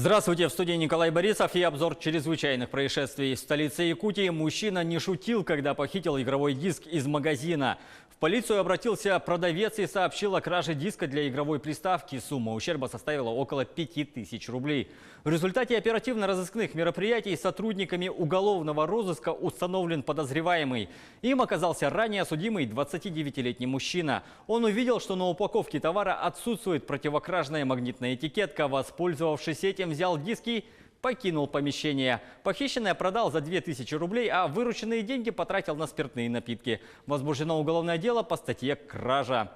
Здравствуйте, в студии Николай Борисов и обзор чрезвычайных происшествий. В столице Якутии мужчина не шутил, когда похитил игровой диск из магазина. В полицию обратился продавец и сообщил о краже диска для игровой приставки. Сумма ущерба составила около 5000 рублей. В результате оперативно-розыскных мероприятий сотрудниками уголовного розыска установлен подозреваемый. Им оказался ранее судимый 29-летний мужчина. Он увидел, что на упаковке товара отсутствует противокражная магнитная этикетка. Воспользовавшись этим, взял диски, покинул помещение. Похищенное продал за 2000 рублей, а вырученные деньги потратил на спиртные напитки. Возбуждено уголовное дело по статье «Кража».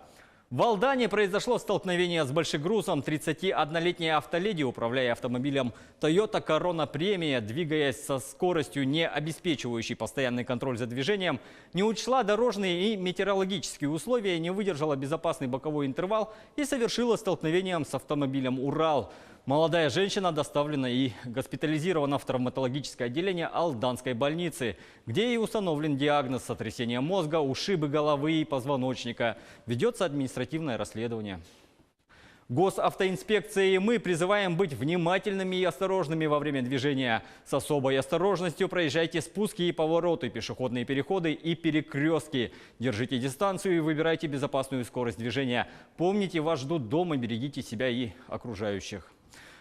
В Алдане произошло столкновение с большегрузом. 31-летняя автоледи, управляя автомобилем Toyota Corona Premia, двигаясь со скоростью, не обеспечивающей постоянный контроль за движением, не учла дорожные и метеорологические условия, не выдержала безопасный боковой интервал и совершила столкновение с автомобилем «Урал». Молодая женщина доставлена и госпитализирована в травматологическое отделение Алданской больницы, где и установлен диагноз сотрясения мозга, ушибы головы и позвоночника. Ведется административное расследование. Госавтоинспекция и мы призываем быть внимательными и осторожными во время движения. С особой осторожностью проезжайте спуски и повороты, пешеходные переходы и перекрестки. Держите дистанцию и выбирайте безопасную скорость движения. Помните, вас ждут дома, берегите себя и окружающих.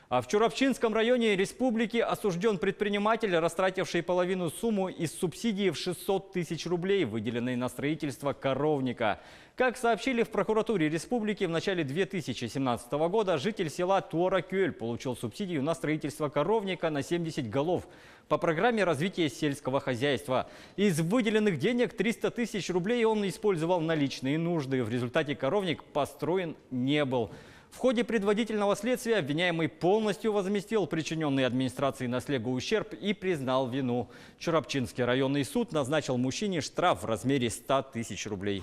А в Чурапчинском районе республики осужден предприниматель, растративший половину суммы из субсидии в 600 тысяч рублей, выделенной на строительство коровника. Как сообщили в прокуратуре республики, в начале 2017 года житель села Туаракюль получил субсидию на строительство коровника на 70 голов по программе развития сельского хозяйства. Из выделенных денег 300 тысяч рублей он использовал на личные нужды. В результате коровник построен не был. В ходе предварительного следствия обвиняемый полностью возместил причиненный администрации наследству ущерб и признал вину. Чурапчинский районный суд назначил мужчине штраф в размере 100 тысяч рублей.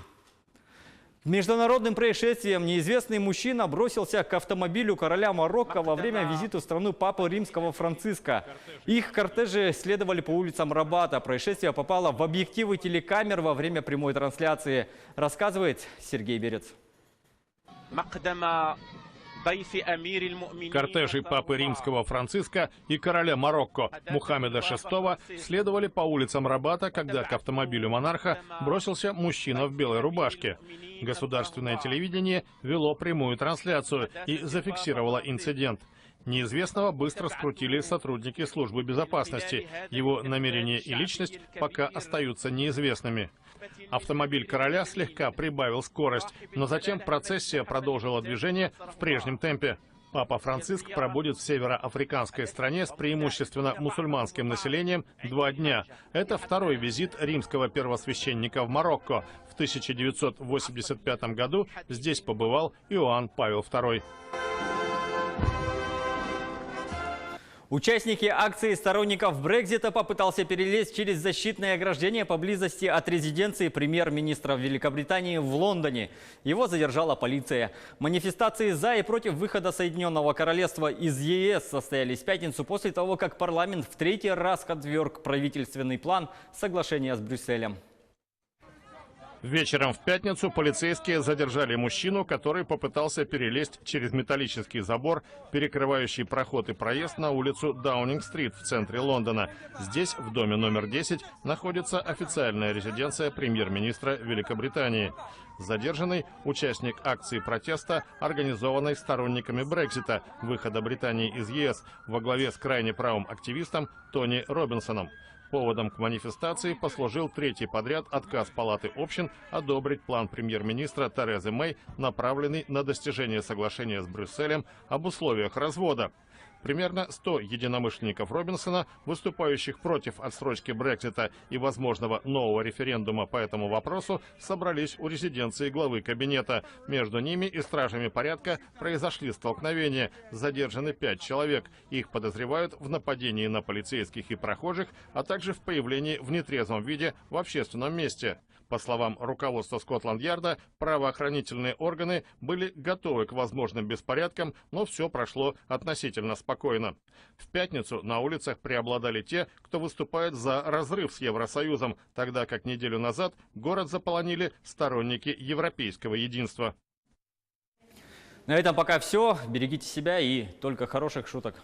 Международным происшествием неизвестный мужчина бросился к автомобилю короля Марокко во время визита в страну папы римского Франциска. Их кортежи следовали по улицам Рабата. Происшествие попало в объективы телекамер во время прямой трансляции. Рассказывает Сергей Берец. Кортежи папы римского Франциска и короля Марокко Мухаммеда VI следовали по улицам Рабата, когда к автомобилю монарха бросился мужчина в белой рубашке. Государственное телевидение вело прямую трансляцию и зафиксировало инцидент. Неизвестного быстро скрутили сотрудники службы безопасности. Его намерения и личность пока остаются неизвестными. Автомобиль короля слегка прибавил скорость, но затем процессия продолжила движение в прежнем темпе. Папа Франциск пробудет в североафриканской стране с преимущественно мусульманским населением 2 дня. Это второй визит римского первосвященника в Марокко. В 1985 году здесь побывал Иоанн Павел II. Участники акции сторонников Брексита попытался перелезть через защитное ограждение поблизости от резиденции премьер-министра Великобритании в Лондоне. Его задержала полиция. Манифестации за и против выхода Соединенного Королевства из ЕС состоялись в пятницу после того, как парламент в 3-й раз отверг правительственный план соглашения с Брюсселем. Вечером в пятницу полицейские задержали мужчину, который попытался перелезть через металлический забор, перекрывающий проход и проезд на улицу Даунинг-стрит в центре Лондона. Здесь, в доме номер 10, находится официальная резиденция премьер-министра Великобритании. Задержанный – участник акции протеста, организованной сторонниками Брексита, выхода Британии из ЕС, во главе с крайне правым активистом Тони Робинсоном. Поводом к манифестации послужил 3-й подряд отказ Палаты общин одобрить план премьер-министра Терезы Мэй, направленный на достижение соглашения с Брюсселем об условиях развода. Примерно 100 единомышленников Робинсона, выступающих против отсрочки Брексита и возможного нового референдума по этому вопросу, собрались у резиденции главы кабинета. Между ними и стражами порядка произошли столкновения. Задержаны 5 человек. Их подозревают в нападении на полицейских и прохожих, а также в появлении в нетрезвом виде в общественном месте. По словам руководства Скотланд-Ярда, правоохранительные органы были готовы к возможным беспорядкам, но все прошло относительно спокойно. В пятницу на улицах преобладали те, кто выступает за разрыв с Евросоюзом, тогда как неделю назад город заполонили сторонники европейского единства. На этом пока все. Берегите себя и только хороших шуток.